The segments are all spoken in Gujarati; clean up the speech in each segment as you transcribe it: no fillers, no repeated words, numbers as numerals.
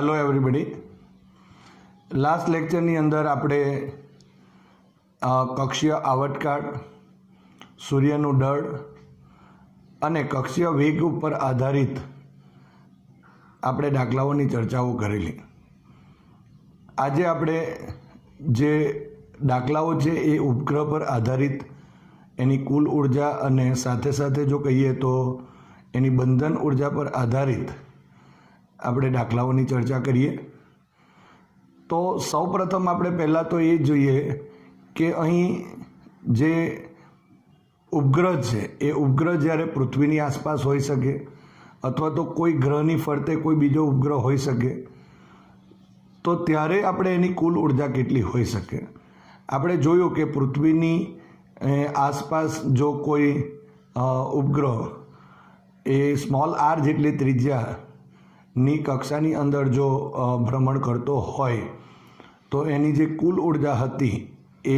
Hello everybody. लास्ट लेक्चरनी अंदर आपणे कक्षीय आवटकाळ, सूर्यनु दळ अने कक्षीय वेग पर आधारित आपणे दाखलाओनी चर्चाओ करेली। आजे आपणे जे दाखलाओ छे ए उपग्रह पर आधारित एनी कुल ऊर्जा अने साथे साथे जो कहीए तो एनी बंधन ऊर्जा पर आधारित આપણે દાખલાઓની ચર્ચા કરીએ। તો સૌપ્રથમ આપણે પહેલાં તો એ જોઈએ કે અહીં જે ઉપગ્રહ છે એ ઉપગ્રહ જ્યારે પૃથ્વીની આસપાસ હોઈ શકે અથવા તો કોઈ ગ્રહની ફરતે કોઈ બીજો ઉપગ્રહ હોઈ શકે તો ત્યારે આપણે એની કુલ ઉર્જા કેટલી હોઈ શકે। આપણે જોયું કે પૃથ્વીની આસપાસ જો કોઈ ઉપગ્રહ એ સ્મોલ આર જેટલી ત્રિજ્યા ની કક્ષાની અંદર જો ભ્રમણ કરતો હોય તો એની જે કુલ ઉર્જા હતી એ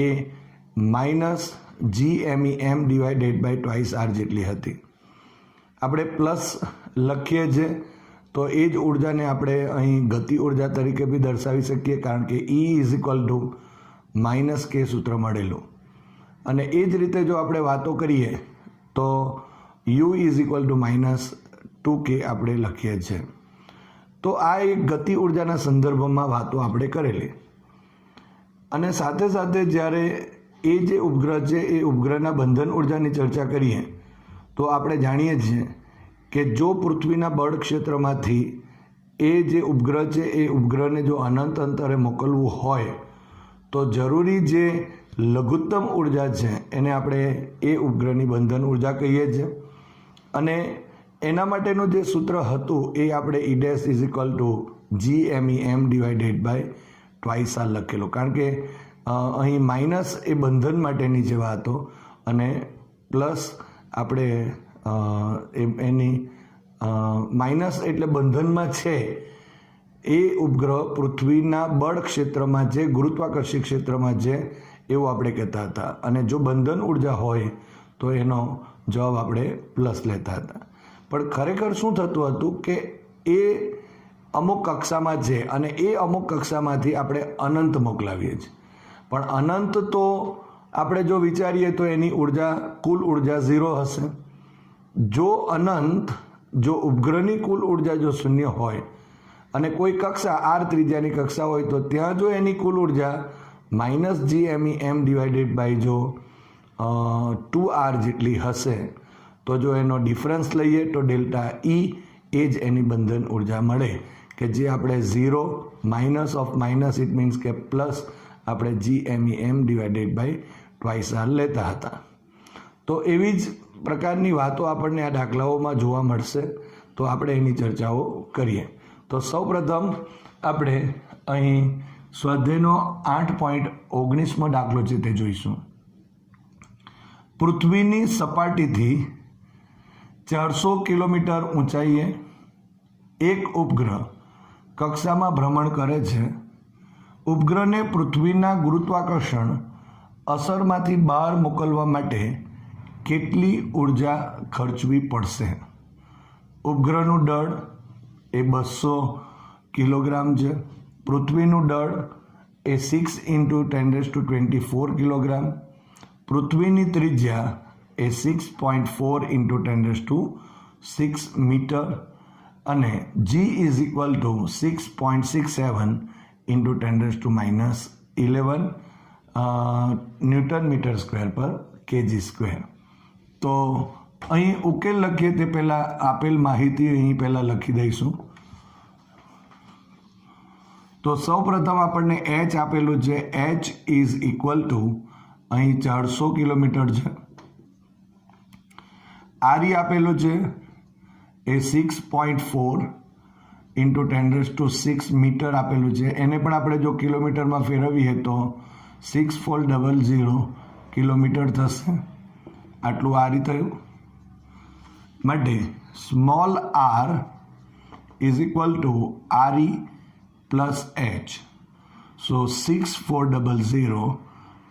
-GMEM divided by twice R જેટલી હતી। આપણે પ્લસ લખીએ છીએ તો એ જ ઉર્જાને આપણે અહીં ગતિ ઉર્જા તરીકે બી દર્શાવી શકીએ, કારણ કે E = -k સૂત્ર મળેલું। અને એ જ રીતે જો આપણે વાતો કરીએ તો U = -2k આપણે લખીએ છીએ। તો આ એક ગતિ ઉર્જાના સંદર્ભમાં વાતો આપણે કરેલી। અને સાથે સાથે જ્યારે એ જે ઉપગ્રહ છે એ ઉપગ્રહના બંધન ઉર્જાની ચર્ચા કરીએ તો આપણે જાણીએ છીએ કે જો પૃથ્વીના બળ ક્ષેત્રમાંથી એ જે ઉપગ્રહ છે એ ઉપગ્રહને જો અનંત અંતરે મોકલવું હોય તો જરૂરી જે લઘુત્તમ ઉર્જા છે એને આપણે એ ઉપગ્રહની બંધન ઉર્જા કહીએ છીએ। અને એના માટેનું જે સૂત્ર હતું એ આપણે E' = GMEM divided by twice R લખેલું, કારણ કે અહીં માઇનસ એ બંધન માટેની જે વાતો અને પ્લસ આપણે એની માઇનસ એટલે બંધનમાં છે એ ઉપગ્રહ પૃથ્વીના બળ ક્ષેત્રમાં છે, ગુરુત્વાકર્ષી ક્ષેત્રમાં છે એવું આપણે કહેતા હતા। અને જો બંધન ઉર્જા હોય તો એનો જવાબ આપણે પ્લસ લેતા હતા। પણ ખરેખર શું થતું હતું કે એ અમુક કક્ષામાં છે અને એ અમુક કક્ષામાંથી આપણે અનંત મોકલાવીએ છીએ, પણ અનંત તો આપણે જો વિચારીએ તો એની ઉર્જા કુલ ઉર્જા 0 હશે। જો અનંત જો ઉપગ્રહની કુલ ઉર્જા જો શૂન્ય હોય અને કોઈ કક્ષા આર ત્રિજ્યાની કક્ષા હોય તો ત્યાં જો એની કુલ ઉર્જા -GMEM ડિવાઇડેડ બાય જો 2r જેટલી હશે તો જો એનો ડિફરન્સ લઈએ તો ડેલ્ટા E એ જ એની બંધન ઉર્જા મળે, કે જે આપણે 0 - ઇટ મીન્સ કે પ્લસ આપણે GMEM divided by twice R લેતા હતા। તો એવી જ પ્રકારની વાતો આપણને આ દાખલાઓમાં જોવા મળશે, તો આપણે એની ચર્ચાઓ કરીએ। તો સૌપ્રથમ આપણે અહીં સ્વાધ્યાયનો 8.19મો દાખલો છે તે જોઈશું। પૃથ્વીની સપાટીથી 400 કિલોમીટર ઊંચાઈએ એક ઉપગ્રહ કક્ષામાં ભ્રમણ કરે છે। ઉપગ્રહને પૃથ્વીના ગુરુત્વાકર્ષણ અસરમાંથી બહાર મોકલવા માટે કેટલી ઉર્જા ખર્ચવી પડશે? ઉપગ્રહનું દળ એ 200 કિલોગ્રામ છે, પૃથ્વીનું દળ એ 6 × 10⁻24 કિલોગ્રામ, પૃથ્વીની ત્રિજ્યા એ 6.4 × 10⁶ મીટર અને G = 6.67 × 10⁻11 ન્યૂટન મીટર સ્ક્વેર પર kg²। તો અહીં ઉકેલ લખીએ તે પહેલાં આપેલ માહિતી અહીં પહેલાં લખી દઈશું। તો સૌપ્રથમ આપણને H આપેલું છે, H = અહીં 400 કિલોમીટર છે। RE આપેલું છે એ 6.4 × 10⁶ મીટર આપેલું છે, એને પણ આપણે જો કિલોમીટરમાં ફેરવીએ તો 6400 કિલોમીટર થશે। આટલું RE થયું। માટે સ્મોલ r = RE + H, સો 6400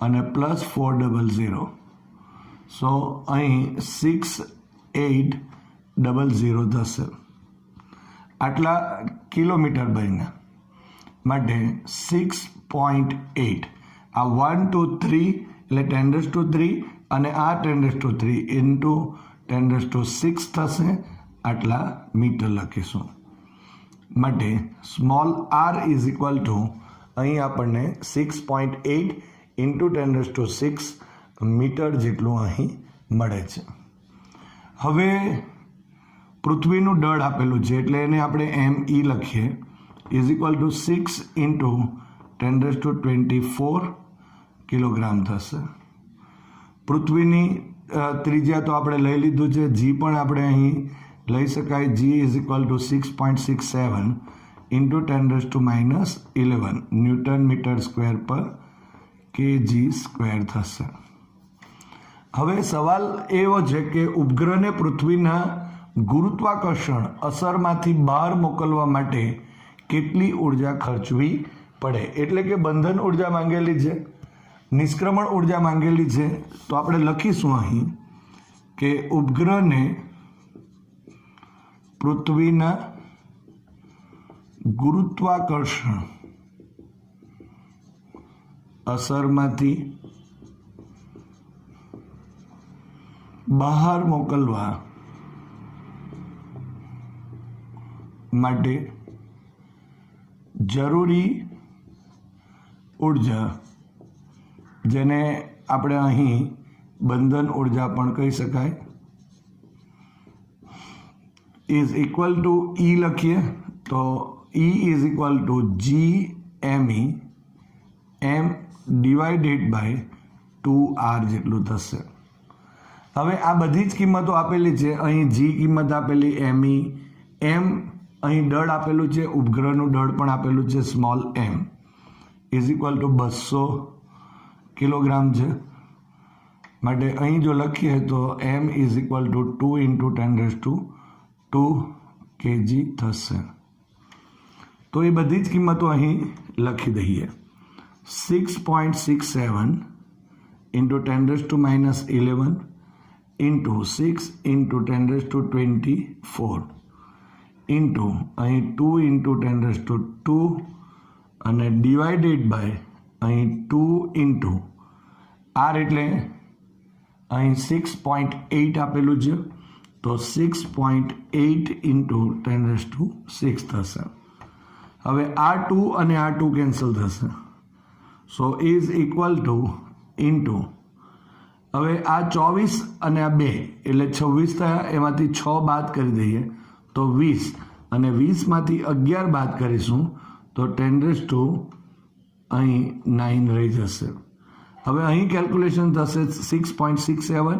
અને +400, સો અહીં 6800 થશે। આટલા કિલોમીટર બન્યા। માટે 6.8 આ 1 2 3 એટલે 10⁻³ અને આ 10⁻³ ઇન્ટુ 10⁻6 થશે, આટલા મીટર લખીશું. માટે small r is equal two અહીં આપણને 6.8 ઇન્ટુ 10⁻6 મીટર જેટલું અહીં મળે છે. હવે પૃથ્વીનું દળ આપેલું છે એટલે એને આપણે ME લખીએ is equal two 6 into 10⁻24 kilogram થશે. પૃથ્વીની ત્રિજ્યા તો આપણે લઈ લીધું છે, જી પણ આપણે અહીં લઈ શકાય. G is equal to 6.67 into 10⁻11 newton metre square પર kg સ્ક્વેર થશે. હવે સવાલ એવો છે કે ઉપગ્રહને પૃથ્વીના ગુરુત્વાકર્ષણ અસરમાંથી બહાર મોકલવા માટે કેટલી ઉર્જા ખર્ચવી પડે, એટલે કે બંધન ઉર્જા માંગેલી છે, નિષ્ક્રમણ ઉર્જા માંગેલી છે. તો આપણે લખીશું અહીં કે ઉપગ્રહને પૃથ્વીના ગુરુત્વાકર્ષણ અસરમાંથી બહાર મોકલવા માટે જરૂરી ઉર્જા, જેને આપણે અહીં બંધન ઉર્જા પણ કહી શકાય, ઇઝ ઇક્વલ ટુ E લખીએ તો E is equal to GME m divided by 2r જેટલું થશે. હવે આ બધી જ કિંમતો આપેલી છે. અહીં G કિંમત આપેલી, ME, m અહીં દળ આપેલું છે, ઉપગ્રહનું દળ પણ આપેલું છે small m is equal two 200 kilogram છે. માટે અહીં જો લખીએ તો m is equal two 2 into 10⁻² kg થશે. તો એ બધી જ કિંમતો અહીં લખી દઈએ. 6.67 ઇન્ટુ 10⁻11 ઇન્ટુ 6 ઇન્ટુ 10⁻24 ઇન્ટુ અહીં 2 ઇન્ટુ 10⁻² અને ડિવાઇડેડ બાય અહીં 2 ઇન્ટુ r એટલે અહીં 6.8 આપેલું છે તો 6.8 ઇન્ટુ 10⁻6 થશે. હવે આ 2 અને આ 2 કેન્સલ થશે. સો ઇઝ ઇક્વલ ટુ ઇન્ટુ, હવે આ 24 અને આ 2 એટલે 26 થયા, એમાંથી 6 બાદ કરી દઈએ તો 20 અને 20માંથી 11 બાદ કરીશું તો 10⁻9 રહી જશે. હવે અહીં કેલ્ક્યુલેશન થશે 6.67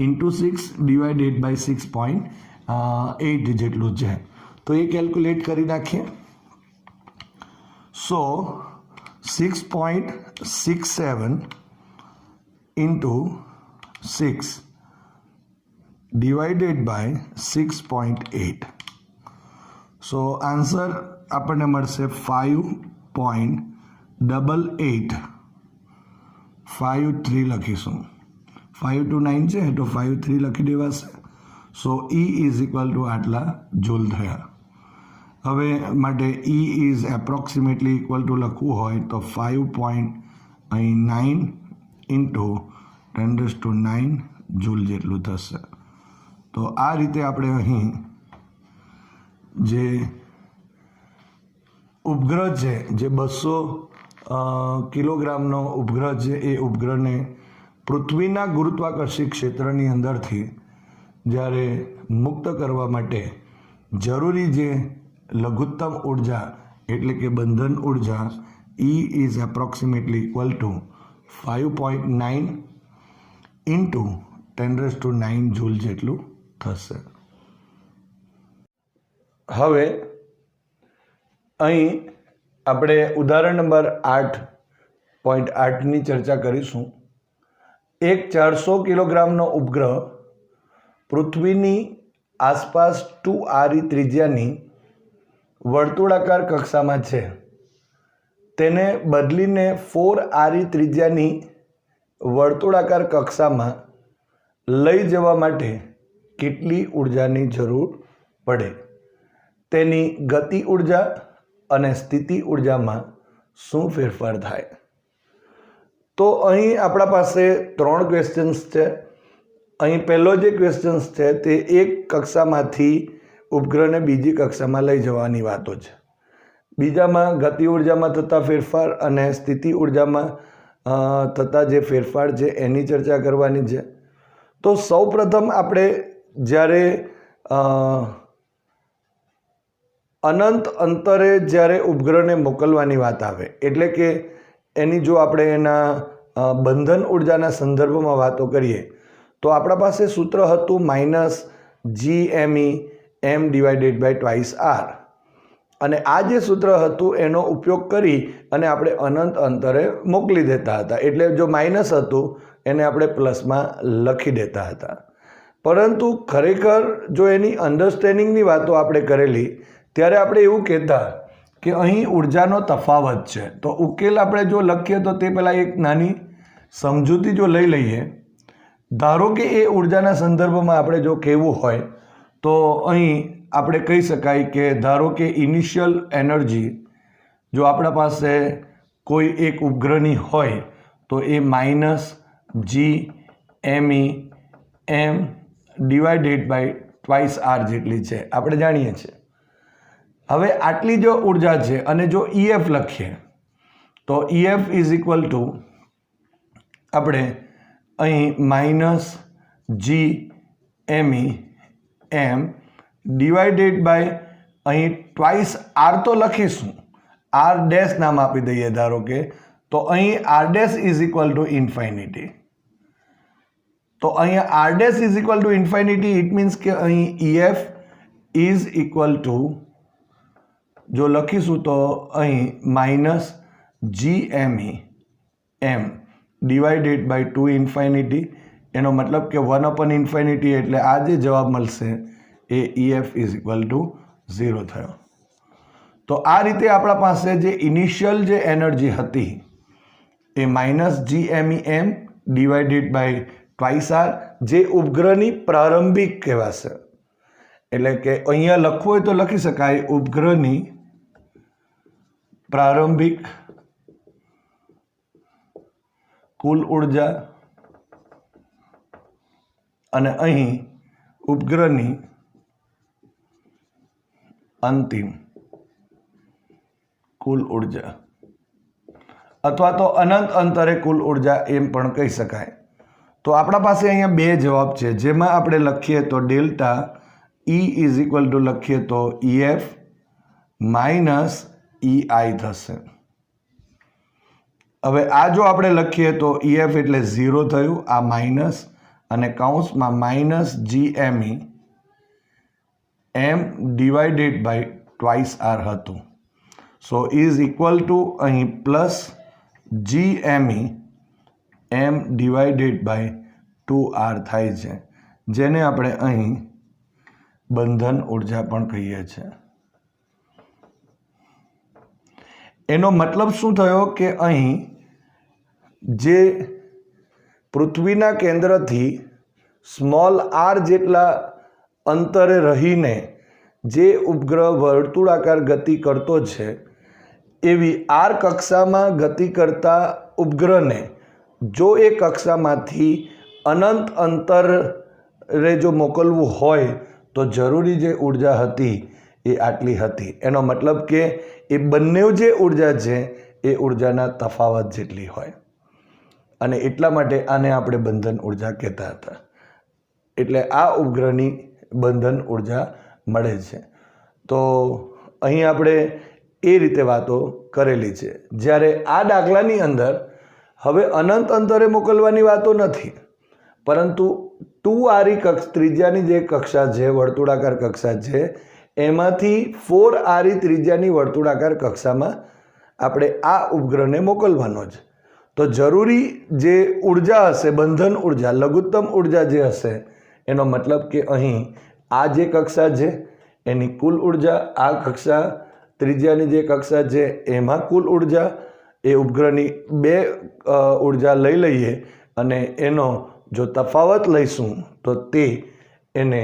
ઇન્ટુ 6 ડિવાઇડેડ બાય 6.8 જેટલું છે. તો એ કેલ્ક્યુલેટ કરી નાખીએ. સો 6.67 into 6 divided by 6.8. So answer આપણને મળશે 5.8853 લખીશું. 5 to 9 છે તો 53 લખી દેવાશે. સો E ઇઝ ઇક્વલ ટુ આટલા જૂલ થયા. હવે માટે E is approximately equal to લખવું હોય તો 5.9 ઇન્ટુ 10⁻9 જૂલ જેટલું થશે. તો આ રીતે આપણે અહીં જે ઉપગ્રહ છે, જે 200 કિલોગ્રામનો ઉપગ્રહ છે, એ ઉપગ્રહને પૃથ્વીના ગુરુત્વાકર્ષી ક્ષેત્રની અંદરથી જ્યારે મુક્ત કરવા માટે જરૂરી જે લઘુત્તમ ઉર્જા એટલે કે બંધન ઉર્જા E is approximately equal to 5.9 into 10⁻9 joule જેટલું થશે. હવે અહીં આપણે ઉદાહરણ નંબર 8.8ની ચર્ચા કરીશું. એક 400 કિલોગ્રામનો ઉપગ્રહ પૃથ્વીની આસપાસ 2r ત્રિજ્યાની વર્તુળાકાર કક્ષામાં છે. તેને બદલીને 4r ત્રિજ્યાની વર્તુળાકાર કક્ષામાં લઈ જવા માટે કેટલી ઉર્જાની જરૂર પડે, તેની ગતિ ઉર્જા અને સ્થિતિ ઉર્જામાં શું ફેરફાર થાય? તો અહીં આપણા પાસે 3 ક્વેશ્ચન્સ છે. અહીં પહેલો જે ક્વેશ્ચન્સ છે તે એક કક્ષામાંથી ઉપગ્રહને બીજી કક્ષામાં લઈ જવાની વાતો છે. બીજામાં ગતિ ઉર્જામાં થતા ફેરફાર અને સ્થિતિ ઉર્જામાં થતા જે ફેરફાર છે એની ચર્ચા કરવાની છે. તો સૌપ્રથમ આપણે જ્યારે અનંત અંતરે જ્યારે ઉપગ્રહને મોકલવાની વાત આવે, એટલે કે એની જો આપણે એના બંધન ઉર્જાના સંદર્ભમાં વાતો કરીએ તો આપણા પાસે સૂત્ર હતું -GME/2r, અને આ જે સૂત્ર હતું એનો ઉપયોગ કરી અને આપણે અનંત અંતરે મોકલી દેતા હતા. એટલે જો માઇનસ હતું એને આપણે પ્લસમાં લખી દેતા હતા. પરંતુ ખરેખર જો એની અન્ડરસ્ટેન્ડિંગની વાતો આપણે કરેલી ત્યારે આપણે એવું કહેતા કે અહીં ઉર્જાનો તફાવત છે. તો ઉકેલ આપણે જો લખીએ તો તે પહેલાં એક નાની સમજૂતી જો લઈ લઈએ. ધારો કે એ ઉર્જાના સંદર્ભમાં આપણે જો કહેવું હોય તો અહીં આપણે કહી શકાય કે ધારો કે ઇનિશિયલ એનર્જી જો આપણા પાસે કોઈ એક ઉપગ્રહની હોય તો એ -GME/2r જેટલી છે, આપણે જાણીએ છીએ. હવે આટલી જો ઉર્જા છે અને જો EF લખીએ તો EF આપણે અહીં -GME/m અહીં ટ્વાઇસ r તો લખીશું, r' નામ આપી દઈએ ધારો કે, તો અહીં r' ઇન્ફાઇનિટી. તો અહીંયા r' ઇન્ફાઇનિટી ઇટ મીન્સ કે અહીં EF જો લખીશું તો અહીં -GME/2 ઇન્ફાઇનિટી. એનો મતલબ કે 1/∞, એટલે આ જે જવાબ મળશે એ EF 0 થયો. તો આ રીતે આપણા પાસે જે ઇનિશિયલ જે એનર્જી હતી એ -GME/2r જે ઉપગ્રહની પ્રારંભિક કહેવાશે. એટલે કે અહીંયા લખવું હોય તો લખી શકાય ઉપગ્રહની પ્રારંભિક કુલ ઉર્જા અને અહીં ઉપગ્રહની અંતિમ કુલ ઉર્જા, અથવા તો અનંત અંતરે કુલ ઉર્જા એમ પણ કહી શકાય. તો આપણા પાસે અહીંયા 2 જવાબ છે, જેમાં આપણે લખીએ તો ડેલ્ટા E લખીએ તો EF -EI થશે. હવે આ જો આપણે લખીએ તો EF એટલે 0 થયું, આ માઇનસ અને કૌંસમાં -GME/m/2r હતું. સો અહીં +GME/m/2r થાય છે, જેને આપણે અહીં બંધન ઉર્જા પણ કહીએ છીએ. એનો મતલબ શું થયો કે અહીં જે પૃથ્વીના કેન્દ્રથી r જેટલા અંતરે રહીને જે ઉપગ્રહ વર્તુળાકાર ગતિ કરતો છે એવી r કક્ષામાં ગતિ કરતા ઉપગ્રહને જો એ કક્ષામાંથી અનંત અંતરે જો મોકલવું હોય તો જરૂરી જે ઉર્જા હતી એ આટલી હતી. એનો મતલબ કે એ બંને જે ઉર્જા છે એ ઉર્જાના તફાવત જેટલી હોય, અને એટલા માટે આને આપણે બંધન ઉર્જા કહેતા હતા. એટલે આ ઉપગ્રહની બંધન ઉર્જા મળે છે. તો અહીં આપણે એ રીતે વાતો કરેલી છે. જ્યારે આ દાખલાની અંદર હવે અનંત અંતરે મોકલવાની વાતો નથી, પરંતુ 2r ત્રિજ્યાની જે કક્ષા છે, વર્તુળાકાર કક્ષા છે, એમાંથી 4r ત્રિજ્યાની વર્તુળાકાર કક્ષામાં આપણે આ ઉપગ્રહને મોકલવાનો છે. તો જરૂરી જે ઉર્જા હશે, બંધન ઉર્જા, લઘુત્તમ ઉર્જા જે હશે, એનો મતલબ કે અહીં આ જે કક્ષા છે એની કુલ ઉર્જા, આ કક્ષા ત્રિજ્યાની જે કક્ષા છે એમાં કુલ ઉર્જા, એ ઉપગ્રહની 2 ઉર્જા લઈ લઈએ અને એનો જો તફાવત લઈશું તો તે એને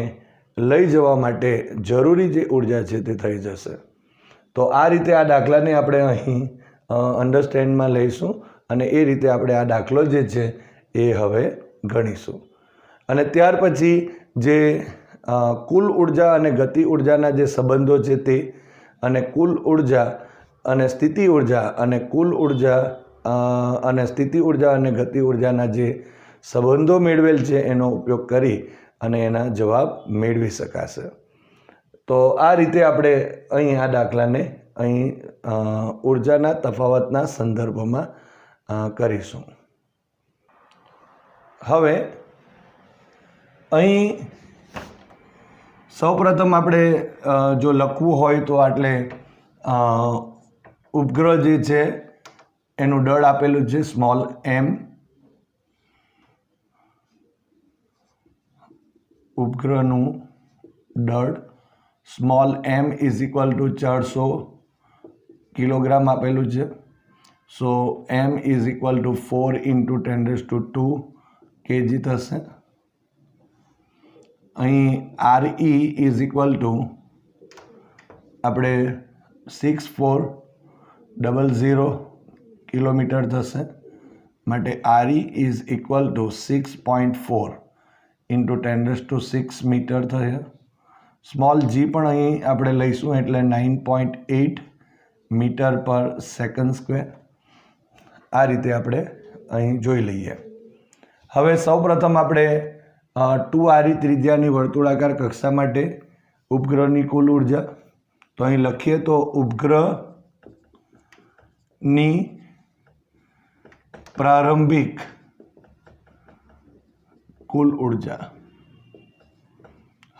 લઈ જવા માટે જરૂરી જે ઉર્જા છે તે થઈ જશે. તો આ રીતે આ દાખલાને આપણે અહીં અન્ડરસ્ટેન્ડમાં લઈશું અને એ રીતે આપણે આ દાખલો જે છે એ હવે ગણીશું. અને ત્યાર પછી જે કુલ ઉર્જા અને ગતિ ઉર્જાના જે સંબંધો છે તે, અને કુલ ઉર્જા અને સ્થિતિ ઉર્જા અને કુલ ઉર્જા અને સ્થિતિ ઉર્જા અને ગતિ ઉર્જાના જે સંબંધો મેળવેલ છે એનો ઉપયોગ કરી અને એના જવાબ મેળવી શકાશે. તો આ રીતે આપણે અહીં આ દાખલાને અહીં ઉર્જાના તફાવતના સંદર્ભમાં કરીશું. હવે અહીં સૌપ્રથમ આપણે જો લખવું હોય તો એટલે ઉપગ્રહ જે છે એનું દળ આપેલું છે સ્મોલ m. ઉપગ્રહનું દળ small m is equal two 400 kilogram આપેલું છે. સો m is equal two 4 into 10⁻² kg થશે. અહીં RE ઇઝ ઇક્વલ ટુ આપણે 6400 કિલોમીટર થશે. માટે RE is equal to 6.4 into 10⁻6 metre થશે. સ્મોલ g પણ અહીં આપણે લઈશું એટલે 9.8 મીટર પર સેકન્ડ સ્ક્વેર. આ રીતે આપણે અહીં જોઈ લઈએ. હવે સૌપ્રથમ આપણે 2RE ત્રિજ્યાની વર્તુળાકાર કક્ષા માટે ઉપગ્રહની કુલ ઉર્જા તો અહીં લખીએ તો ઉપગ્રહની પ્રારંભિક કુલ ઉર્જા.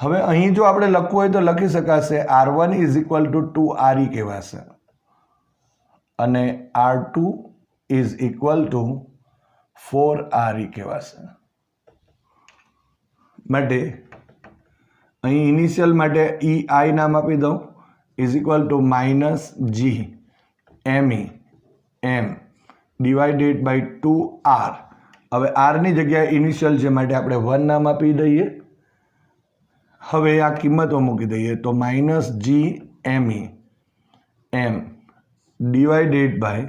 હવે અહીં જો આપણે લખવું હોય તો લખી શકાશે R1 is equal two 2RE કહેવાશે અને R2 is equal two 4RE કહેવાશે. માટે અહીં ઇનિશિયલ માટે EI નામ આપી દઉં is equal to -G ME M divided by 2R. હવે આરની જગ્યાએ ઇનિશિયલ છે માટે આપણે 1 નામ આપી દઈએ. હવે આ કિંમતો મૂકી દઈએ તો -G ME M divided by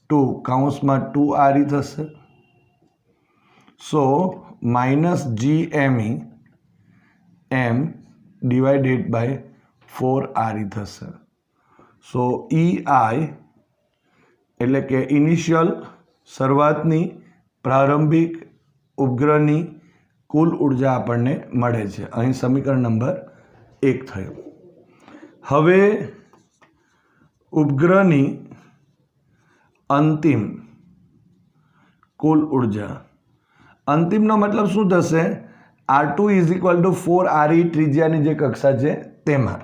2 કૌંસમાં 2RE થશે. So -G ME M divided by 4RE થશે. સો EI એટલે કે ઇનિશિયલ શરૂઆતની પ્રારંભિક ઉપગ્રહની કુલ ઉર્જા આપણને મળે છે. અહીં સમીકરણ નંબર 1 થયું. હવે ઉપગ્રહની અંતિમ કુલ ઉર્જા. અંતિમનો મતલબ શું થશે? R2 is equal two 4RE ત્રિજ્યાની જે કક્ષા છે તેમાં.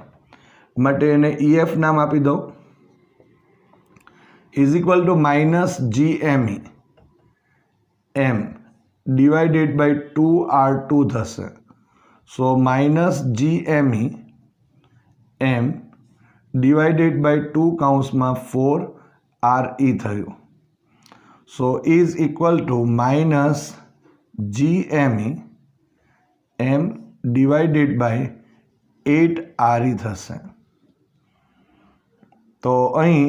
માટે એને EF નામ આપી દઉં is equal to -G ME M divided by 2R2 થશે. So -G ME M divided by 2 કૌંસમાં 4RE થયું. So is equal to -G ME M divided by 8RE થશે. તો અહીં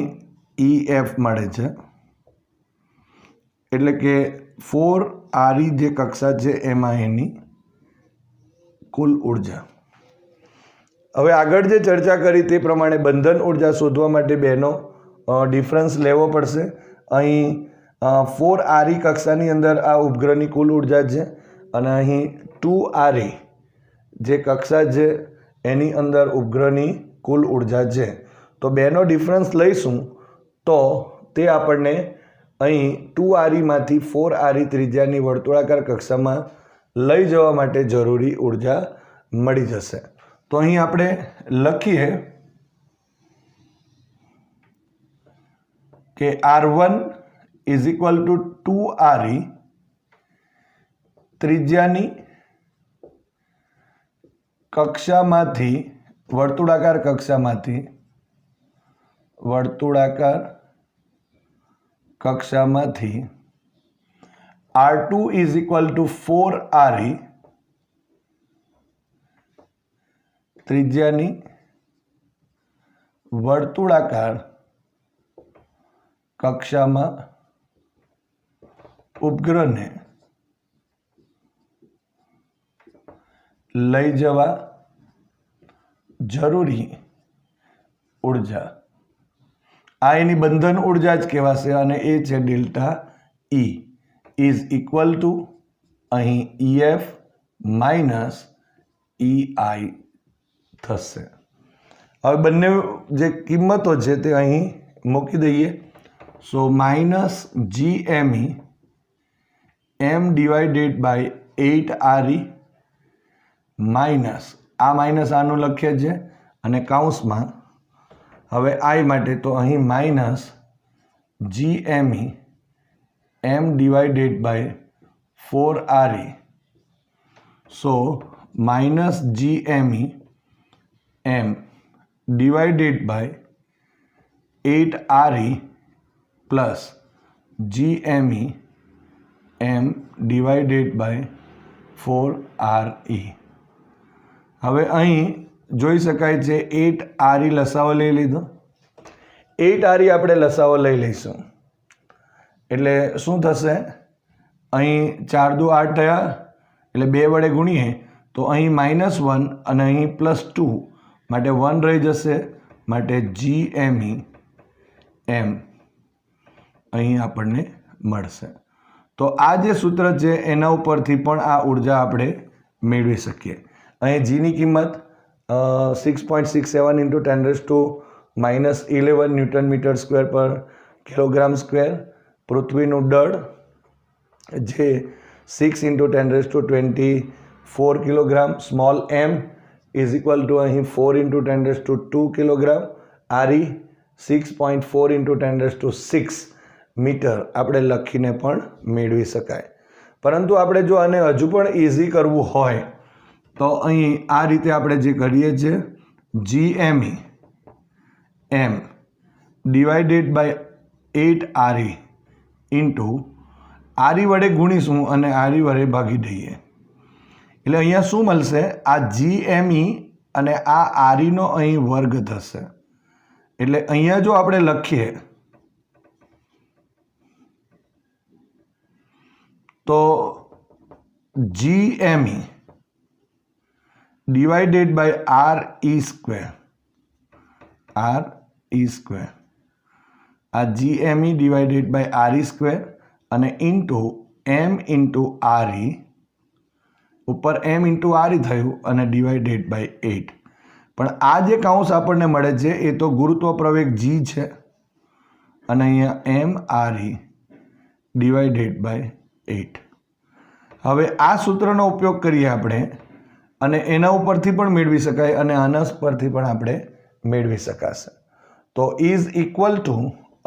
EF મળે છે એટલે કે 4RE જે કક્ષા છે એમાં એની કુલ ઉર્જા. હવે આગળ જે ચર્ચા કરી તે પ્રમાણે બંધન ઉર્જા શોધવા માટે બેનો ડિફરન્સ લેવો પડશે. અહીં 4RE કક્ષાની અંદર આ ઉપગ્રહની કુલ ઉર્જા છે અને અહીં 2RE જે કક્ષા છે એની અંદર ઉપગ્રહની કુલ ઉર્જા છે. તો બેનો ડિફરન્સ લઈશું તો તે આપણને અહીં 2RE માંથી 4RE ત્રિજ્યાની વર્તુળાકાર કક્ષામાં લઈ જવા માટે જરૂરી ઉર્જા મળી જશે. તો અહીં આપણે લખીએ કે R1 is equal two 2RE ત્રિજ્યાની કક્ષામાંથી વર્તુળાકાર કક્ષામાંથી R2 is equal two 4RE ત્રિજ્યાની વર્તુળાકાર કક્ષામાં ઉપગ્રહને લઈ જવા જરૂરી ઉર્જા, આ એની બંધન ઉર્જા જ કહેવાશે અને એ છે delta E is equal two અહીં EF માઇનસ EI થશે. હવે બંને જે કિંમતો છે તે અહીં મૂકી દઈએ. So minus GME M divided by 8RE minus આ માઇનસ આનું લખીએ છે અને કાઉન્સમાં હવે I માટે તો અહીં minus GME M divided by 4RE. So minus GME M divided by 8RE plus GME M divided by 4RE. હવે અહીં જોઈ શકાય છે 8RE લસાવો લઈ લીધો. 8RE આપણે લસાવો લઈ લઈશું એટલે શું થશે? અહીં 4 દુ 8 થયા એટલે 2 વડે ગુણીએ તો અહીં -1 અને અહીં +2 માટે 1 રહી જશે, માટે GME M અહીં આપણને મળશે. તો આ જે સૂત્ર છે એના ઉપરથી પણ આ ઉર્જા આપણે મેળવી શકીએ. અહીં જીની કિંમત 6.67 × 10⁻11 ન્યૂટન મીટર સ્ક્વેર પર કિલોગ્રામ સ્ક્વેર. પૃથ્વીનું દળ જે 6 × 10⁻24 kilogram. Small m is equal two અહીં 4 × 10⁻2 કિલોગ્રામ. RE 6.4 × 10⁻6 મીટર આપણે લખીને પણ મેળવી શકાય. પરંતુ આપણે જો આને હજુ પણ ઇઝી કરવું હોય તો અહીં આ રીતે આપણે જે કરીએ છીએ GME M divided by 8RE into RE વડે ગુણીશું અને RE વડે ભાગી દઈએ એટલે અહીંયા શું મળશે? આ GME અને આ RE નો અહીં વર્ગ થશે. એટલે અહીંયા જો આપણે લખીએ તો GME divided by RE square આ GME divided by RE square અને ઇન્ટુ M ઇન્ટુ RE ઉપર M ઇન્ટુ RE થયું અને ડિવાઇડેડ બાય 8. પણ આ જે કાઉન્સ આપણને મળે છે એ તો ગુરુત્વ પ્રવેગ G છે અને અહીંયા M RE ડિવાઇડેડ બાય 8. હવે આ સૂત્રનો ઉપયોગ કરીએ આપણે અને એના ઉપરથી પણ મેળવી શકાય અને આના પરથી પણ આપણે મેળવી શકાશે. તો ઇઝ ઇક્વલ ટુ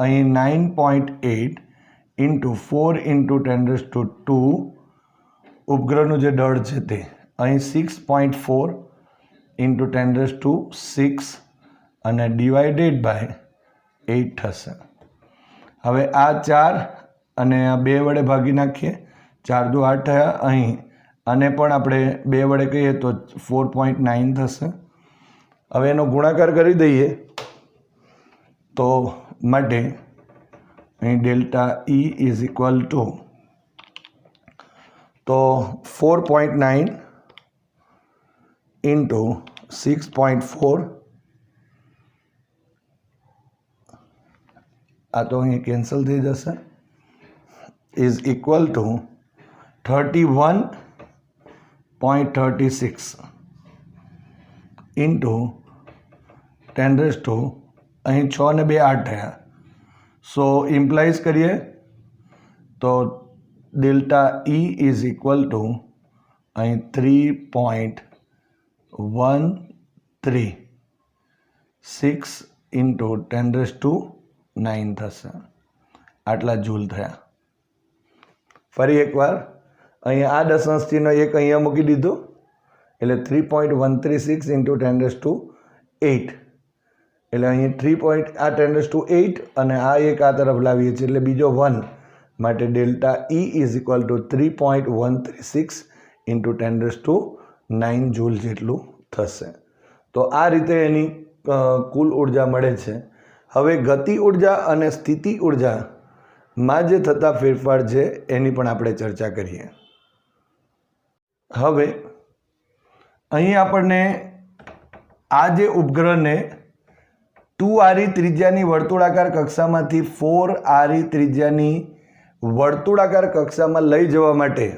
અહીં 9.8 × 4 × 10⁻2 ઉપગ્રહનું જે દળ છે તે અહીં 6.4 × 10⁻6 અને ડિવાઇડેડ બાય 8 થશે. હવે આ 4 અને આ 2 વડે ભાગી નાખીએ. 4 દુ 8 થયા. અહીં અને પણ આપણે 2 વડે કહીએ તો 4.9 થશે. હવે એનો ગુણાકાર કરી દઈએ તો માટે અહીં delta E is equal two તો 4.9 ઇન્ટુ 6.4 આ તો અહીં કેન્સલ થઈ જશે ઇઝ ઇક્વલ ટુ 31.36 ઇન્ટુ 10⁻, અહીં 6 ને 2 8 થયા. સો ઇમ્પ્લાઇઝ કરીએ તો delta E is equal two અહીં 3.136 ઇન્ટુ 10⁻9 થશે. આટલા જૂલ થયા. ફરી એકવાર અહીં આ દશાંશ ચિહ્ન એક અહીંયા મૂકી દીધું એટલે 3.136 ઇન્ટુ 10⁸ એટલે અહીં 3. અને આ એક આ તરફ લાવીએ છીએ એટલે બીજો 1 માટે delta E is equal two 3.136 into 10⁻9 joule જેટલું થશે. તો આ રીતે એની કુલ ઉર્જા મળે છે. હવે ગતિ ઉર્જા અને સ્થિતિ ઉર્જામાં જે થતા ફેરફાર છે એની પણ આપણે ચર્ચા કરીએ. હવે અહીં આપણને આ જે ઉપગ્રહને 2RE ત્રિજ્યાની વર્તુળાકાર કક્ષામાંથી 4RE ત્રિજ્યાની વર્તુળાકાર કક્ષામાં લઈ જવા માટે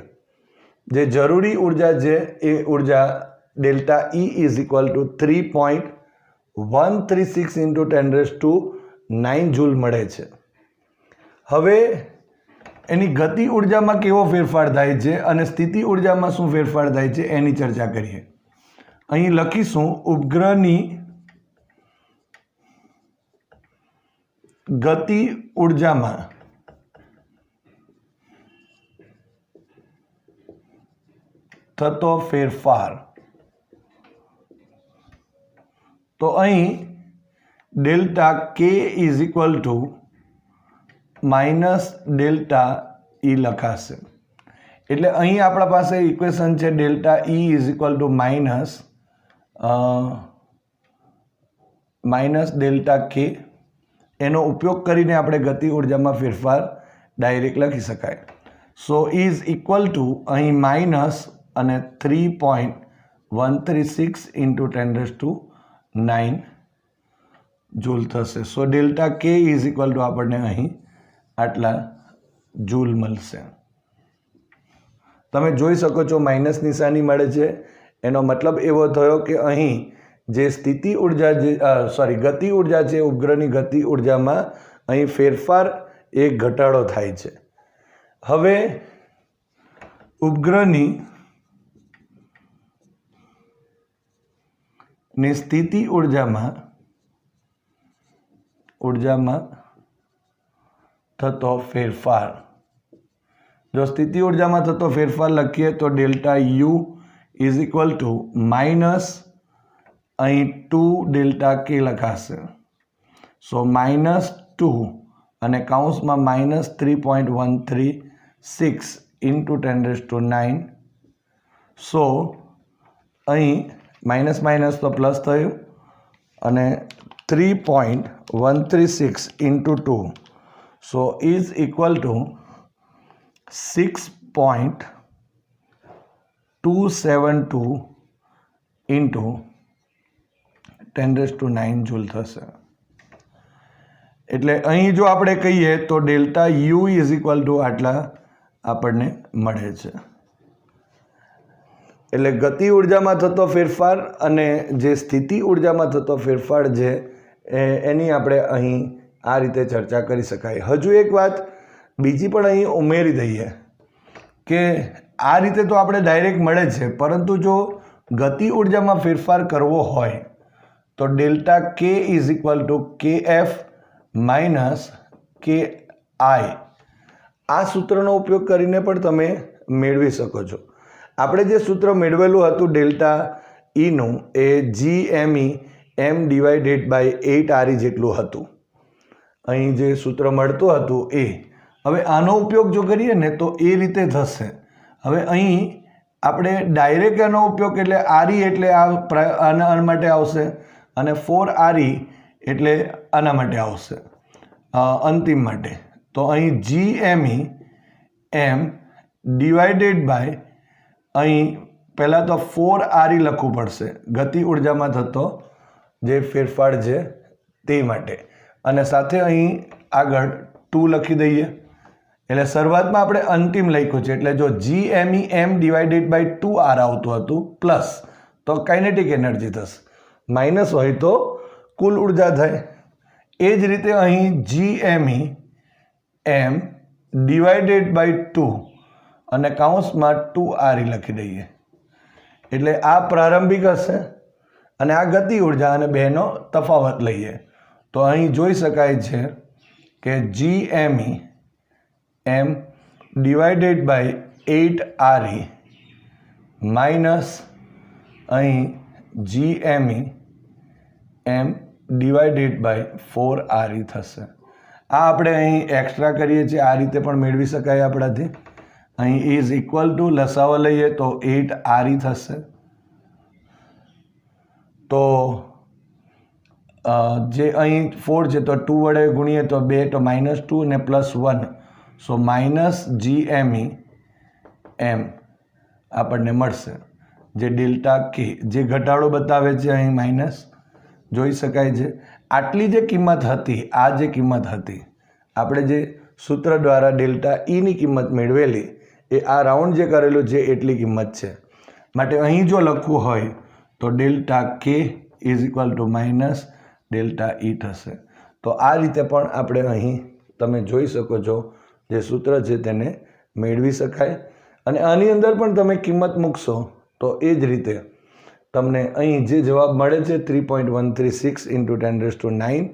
જે જરૂરી ઉર્જા છે એ ઉર્જા delta E is equal two 3.136 into 10⁹ joule મળે છે. હવે એની ગતિ ઉર્જામાં કેવો ફેરફાર થાય છે અને સ્થિતિ ઉર્જામાં શું ફેરફાર થાય છે એની ચર્ચા કરીએ. અહીં લખીશું ઉપગ્રહની ગતિ ઉર્જામાં થતો ફેરફાર. તો અહીં ડેલ્ટા કે is equal two minus delta E લખાશે. એટલે અહીં આપણા પાસે ઇક્વેશન છે delta E is equal two minus delta કે. એનો ઉપયોગ કરીને આપણે ગતિ ઉર્જામાં ફેરફાર ડાયરેક્ટ લખી શકાય. સો ઇઝ ઇક્વલ ટુ અહીં માઇનસ અને 3.136 ઇન્ટુ 10⁹ જૂલ થશે. સો ડેલ્ટા કે ઇઝ ઇક્વલ ટુ આપણને અહીં આટલા જૂલ મળશે. તમે જોઈ શકો છો માઇનસ નિશાની મળે છે. એનો મતલબ એવો થયો કે અહીં જે સ્થિતિ ઉર્જા ગતિ ઉર્જા છે ઉપગ્રહની ગતિ ઉર્જામાં અહીં ફેરફાર એ ઘટાડો થાય છે. હવે ઉપગ્રહની સ્થિતિ ઉર્જામાં થતો ફેરફાર. જો સ્થિતિ ઉર્જામાં થતો ફેરફાર લખીએ તો delta you is equal two minus અહીં 2 ડેલ્ટા કે લખાશે. સો -2 અને કૌંસમાં -3.136 ઇન્ટુ 10⁹. સો અહીં માઇનસ માઇનસ તો પ્લસ થયું અને 3.136 into 2 so is equal two 6.272 into 10⁹ joule થશે. એટલે અહીં જો આપણે કહીએ તો delta you is equal two આટલા આપણને મળે છે. એટલે ગતિ ઉર્જામાં થતો ફેરફાર અને જે સ્થિતિ ઉર્જામાં થતો ફેરફાર છે એની આપણે અહીં આ રીતે ચર્ચા કરી શકાય. હજુ એક વાત બીજી પણ અહીં ઉમેરી દઈએ કે આ રીતે તો આપણે ડાયરેક્ટ મળે છે, પરંતુ જો ગતિ ઉર્જામાં ફેરફાર કરવો હોય તો ડેલ્ટા કે is equal two KF minus KI આ સૂત્રનો ઉપયોગ કરીને પણ તમે મેળવી શકો છો. આપણે જે સૂત્ર મેળવેલું હતું ડેલ્ટા ઈનું એ GME m/8RE જેટલું હતું. અહીં જે સૂત્ર મળતું હતું એ. હવે આનો ઉપયોગ જો કરીએ ને તો એ રીતે થશે. હવે અહીં આપણે ડાયરેક્ટ એનો ઉપયોગ એટલે RE એટલે આના માટે આવશે અને 4RE એટલે આના માટે આવશે અંતિમ માટે. તો અહીં GME m/ અહીં પહેલાં તો 4RE લખવું પડશે ગતિ ઉર્જામાં થતો જે ફેરફાર છે તે માટે, અને સાથે અહીં આગળ 2 લખી દઈએ. એટલે શરૂઆતમાં આપણે અંતિમ લખ્યું છે એટલે જો GME m/2R આવતું હતું પ્લસ તો કાઇનેટિક એનર્જી થશે, માઇનસ હોય તો કુલ ઉર્જા થાય. એ જ રીતે અહીં GME m/2 અને કૌંસમાં 2RE લખી દઈએ. એટલે આ પ્રારંભિક હશે અને આ ગતિ ઉર્જા અને બેનો તફાવત લઈએ તો અહીં જોઈ શકાય છે કે GME m/8RE માઇનસ અહીં GME m/4RE થશે. આ આપણે અહીં એક્સ્ટ્રા કરીએ છીએ, આ રીતે પણ મેળવી શકાય આપણાથી. અહીં ઇઝ ઇક્વલ ટુ લસાવો લઈએ તો 8RE થશે. તો જે અહીં 4 છે તો 2 વડે ગુણીએ તો 2 તો -2 ને +1 સો -GME એમ આપણને મળશે. જે ડેલ્ટા કે જે ઘટાડો બતાવે છે અહીં માઇનસ જોઈ શકાય છે. આટલી જે કિંમત હતી, આ જે કિંમત હતી આપણે જે સૂત્ર દ્વારા ડેલ્ટા ઈની કિંમત મેળવેલી એ આ રાઉન્ડ જે કરેલું છે એટલી કિંમત છે. માટે અહીં જો લખવું હોય તો ડેલ્ટા કે is equal two minus delta E થશે. તો આ રીતે પણ આપણે અહીં તમે જોઈ શકો છો જે સૂત્ર છે તેને મેળવી શકાય. અને આની અંદર પણ તમે કિંમત મૂકશો તો એ જ રીતે તમને અહીં જે જવાબ મળે છે 3.136 × 10⁹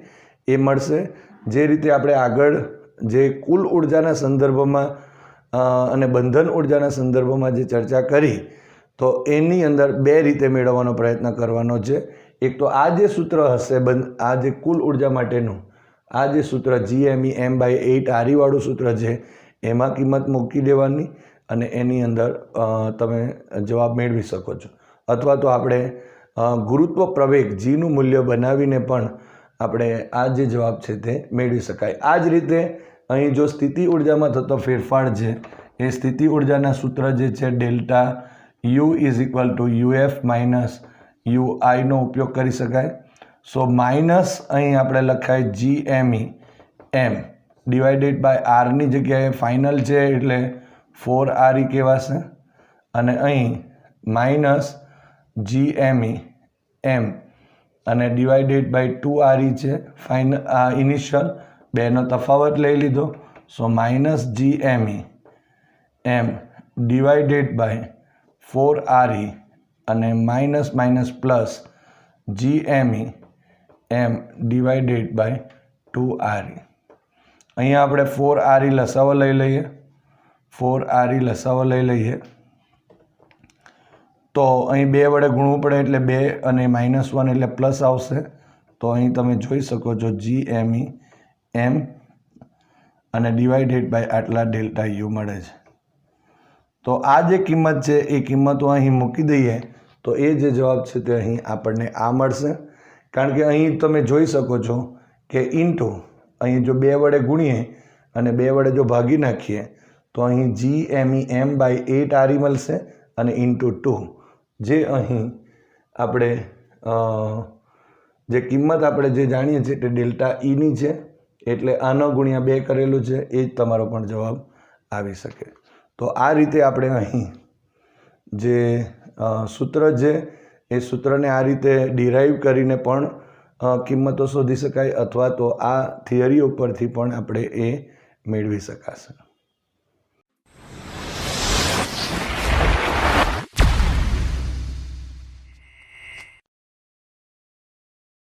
એ મળશે. જે રીતે આપણે આગળ જે કુલ ઉર્જાના સંદર્ભમાં અને બંધન ઉર્જાના સંદર્ભમાં જે ચર્ચા કરી તો એની અંદર બે રીતે મેળવવાનો પ્રયત્ન કરવાનો છે. એક તો આ જે સૂત્ર હશે આ જે કુલ ઉર્જા માટેનું આ જે સૂત્ર GME m/8 વાળું સૂત્ર છે એમાં કિંમત મૂકી દેવાની અને એની અંદર તમે જવાબ મેળવી શકો છો. અથવા તો આપણે ગુરુત્વ પ્રવેગ જીનું મૂલ્ય બનાવીને પણ આપણે આ જે જવાબ છે તે મેળવી શકાય. આ જ રીતે અહીં જો સ્થિતિ ઉર્જામાં થતો ફેરફાર છે એ સ્થિતિ ઉર્જાના સૂત્ર જે છે delta U is equal two UF minus UI નો ઉપયોગ કરી શકાય. સો માઇનસ અહીં આપણે લખાય GME m ડિવાઇડેડ બાય આરની જગ્યાએ ફાઇનલ છે એટલે 4RE કહેવાશે. અને અહીં માઇનસ GME m અને ડિવાઇડેડ બાય 2RE છે ફાઇનલ ઇનિશિયલ બેનો તફાવત લઈ લીધો. So minus GME m divided by 4RE અને minus minus plus GME m divided by 2RE. અહીંયા આપણે 4RE લસાવો લઈ લઈએ. 4RE લસાવો લઈ લઈએ તો અહીં 2 વડે ગુણવું પડે એટલે 2 અને -1 એટલે પ્લસ આવશે. તો અહીં તમે જોઈ શકો છો GME m અને ડિવાઇડેડ બાય આટલા ડેલ્ટા U મળે છે. તો આ જે કિંમત છે એ કિંમતો અહીં મૂકી દઈએ તો એ જે જવાબ છે તે અહીં આપણને આ મળશે. કારણ કે અહીં તમે જોઈ શકો છો કે ઇન્ટુ અહીં જો 2 વડે ગુણીએ અને 2 વડે જો ભાગી નાખીએ તો અહીં GME m/8RE મળશે અને ઇન્ટુ 2 જે અહીં આપણે જે કિંમત આપણે જે જાણીએ છીએ તે ડેલ્ટા ઈની છે એટલે આનો ગુણ્યા 2 કરેલું છે એ જ તમારો પણ જવાબ આવી શકે. તો આ રીતે આપણે અહીં જે સૂત્ર છે એ સૂત્રને આ રીતે ડિરાઈવ કરીને પણ કિંમતો શોધી શકાય અથવા તો આ થિયરી ઉપરથી પણ આપણે એ મેળવી શકાશે.